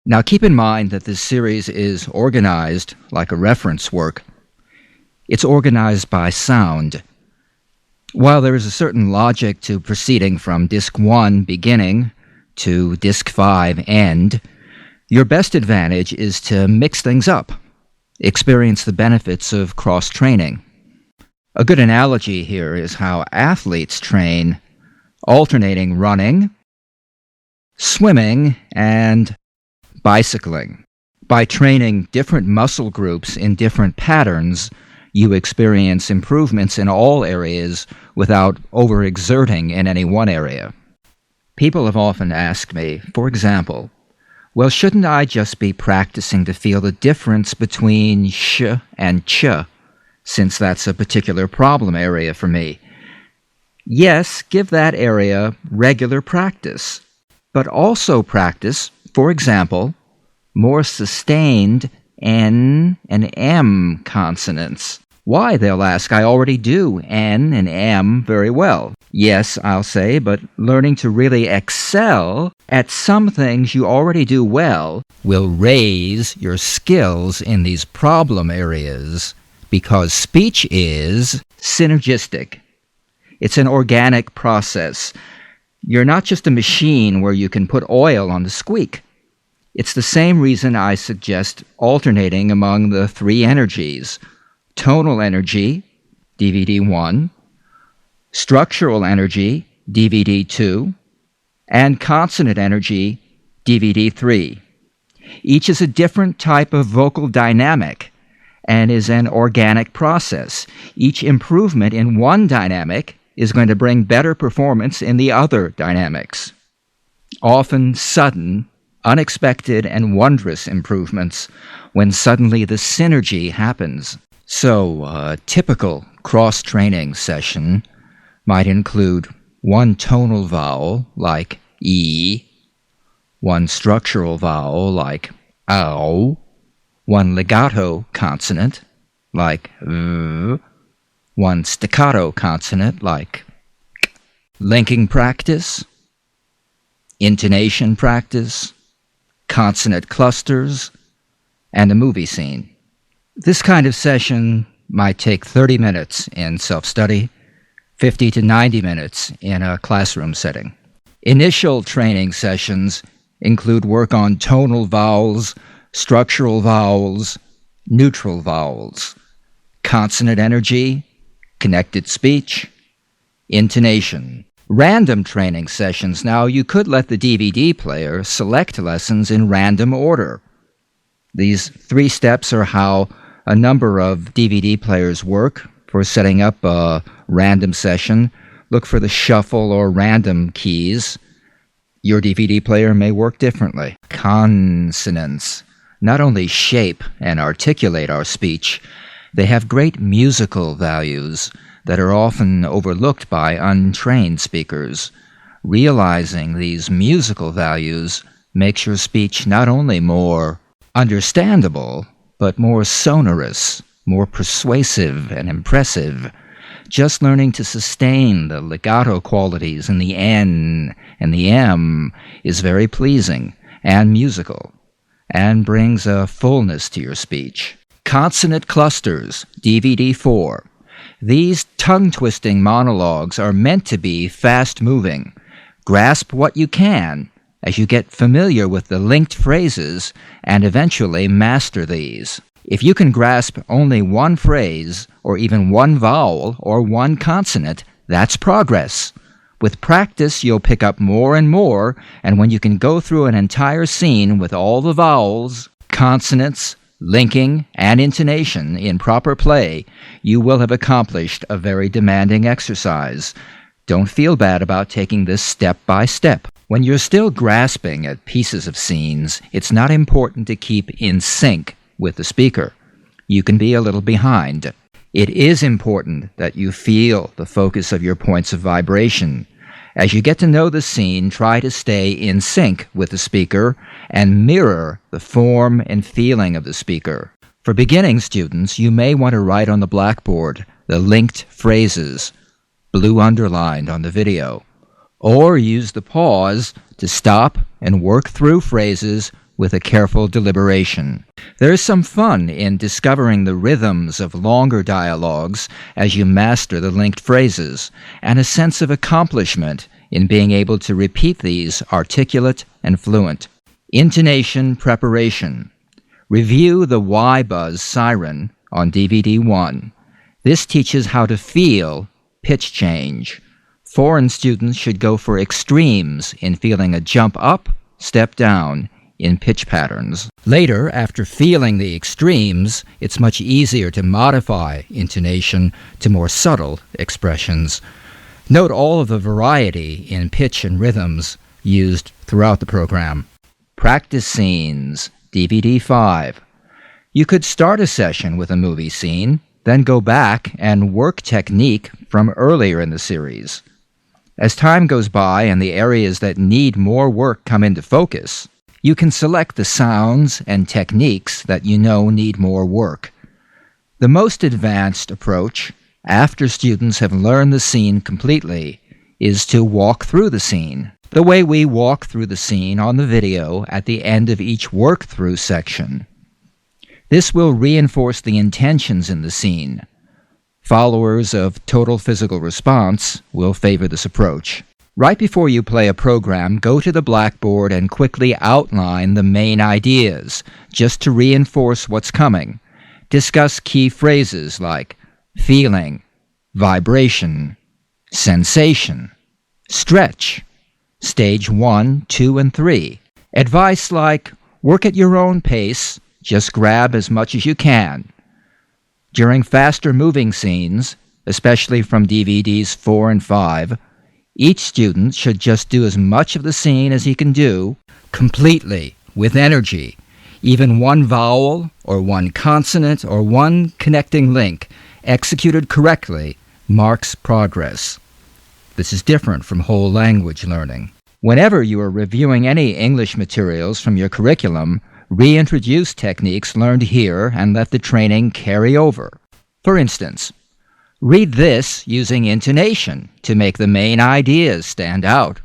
Now keep in mind that this series is organized like a reference work. It's organized by sound. While there is a certain logic to proceeding from Disc 1 beginning to Disc 5 end, your best advantage is to mix things up, experience the benefits of cross-training. A good analogy here is how athletes train, alternating running, swimming, and bicycling. By training different muscle groups in different patterns, you experience improvements in all areas without overexerting in any one area. People have often asked me, for example, well, shouldn't I just be practicing to feel the difference between sh and ch, since that's a particular problem area for me? Yes, give that area regular practice, but also practice, for example, more sustained N and M consonants. Why, they'll ask, I already do N and M very well. Yes, I'll say, but learning to really excel at some things you already do well will raise your skills in these problem areas, because speech is synergistic. It's an organic process. You're not just a machine where you can put oil on the squeak. It's the same reason I suggest alternating among the three energies: tonal energy, DVD 1, structural energy, DVD 2, and consonant energy, DVD 3. Each is a different type of vocal dynamic and is an organic process. Each improvement in one dynamic is going to bring better performance in the other dynamics. Often sudden, unexpected, and wondrous improvements when suddenly the synergy happens. So, a typical cross-training session might include one tonal vowel, like E, one structural vowel, like ow, one legato consonant, like v, one staccato consonant, like k, linking practice, intonation practice, consonant clusters, and a movie scene. This kind of session might take 30 minutes in self-study, 50 to 90 minutes in a classroom setting. Initial training sessions include work on tonal vowels, structural vowels, neutral vowels, consonant energy, connected speech, intonation. Random training sessions. Now, you could let the DVD player select lessons in random order. These 3 steps are how a number of DVD players work for setting up a random session. Look for the shuffle or random keys. Your DVD player may work differently. Consonants not only shape and articulate our speech, they have great musical values that are often overlooked by untrained speakers. Realizing these musical values makes your speech not only more understandable, but more sonorous, more persuasive and impressive. Just learning to sustain the legato qualities in the N and the M is very pleasing and musical, and brings a fullness to your speech. Consonant clusters, DVD 4. These tongue-twisting monologues are meant to be fast-moving. Grasp what you can as you get familiar with the linked phrases and eventually master these. If you can grasp only one phrase, or even one vowel, or one consonant, that's progress. With practice, you'll pick up more and more, and when you can go through an entire scene with all the vowels, consonants, linking, and intonation in proper play, you will have accomplished a very demanding exercise. Don't feel bad about taking this step by step. When you're still grasping at pieces of scenes, it's not important to keep in sync with the speaker. You can be a little behind. It is important that you feel the focus of your points of vibration. As you get to know the scene, try to stay in sync with the speaker and mirror the form and feeling of the speaker. For beginning students, you may want to write on the blackboard the linked phrases, blue underlined on the video, or use the pause to stop and work through phrases with a careful deliberation. There is some fun in discovering the rhythms of longer dialogues as you master the linked phrases, and a sense of accomplishment in being able to repeat these articulate and fluent. Intonation preparation. Review the Y-Buzz siren on DVD 1. This teaches how to feel pitch change. Foreign students should go for extremes in feeling a jump up, step down in pitch patterns. Later, after feeling the extremes, it's much easier to modify intonation to more subtle expressions. Note all of the variety in pitch and rhythms used throughout the program. Practice scenes, DVD 5. You could start a session with a movie scene, then go back and work technique from earlier in the series. As time goes by and the areas that need more work come into focus, you can select the sounds and techniques that you know need more work. The most advanced approach, after students have learned the scene completely, is to walk through the scene, the way we walk through the scene on the video at the end of each work-through section. This will reinforce the intentions in the scene. Followers of total physical response will favor this approach. Right before you play a program, go to the blackboard and quickly outline the main ideas, just to reinforce what's coming. Discuss key phrases like feeling, vibration, sensation, stretch, stage 1, 2, and 3. Advice like, work at your own pace, just grab as much as you can. During faster moving scenes, especially from DVDs 4 and 5, each student should just do as much of the scene as he can do, completely, with energy. Even one vowel, or one consonant, or one connecting link, executed correctly, marks progress. This is different from whole language learning. Whenever you are reviewing any English materials from your curriculum, reintroduce techniques learned here and let the training carry over. For instance, read this using intonation to make the main ideas stand out.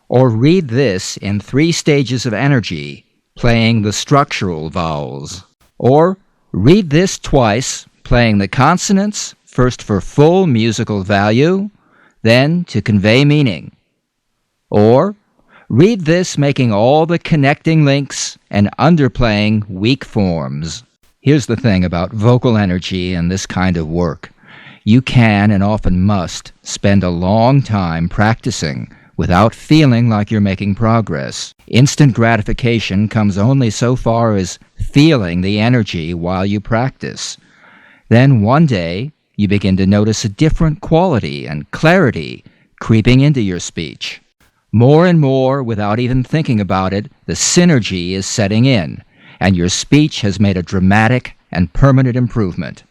Or read this in 3 stages of energy, playing the structural vowels. Or read this twice, playing the consonants, first for full musical value, then to convey meaning. Or read this making all the connecting links and underplaying weak forms. Here's the thing about vocal energy and this kind of work. You can, and often must, spend a long time practicing without feeling like you're making progress. Instant gratification comes only so far as feeling the energy while you practice. Then one day, you begin to notice a different quality and clarity creeping into your speech. More and more, without even thinking about it, the synergy is setting in, and your speech has made a dramatic and permanent improvement.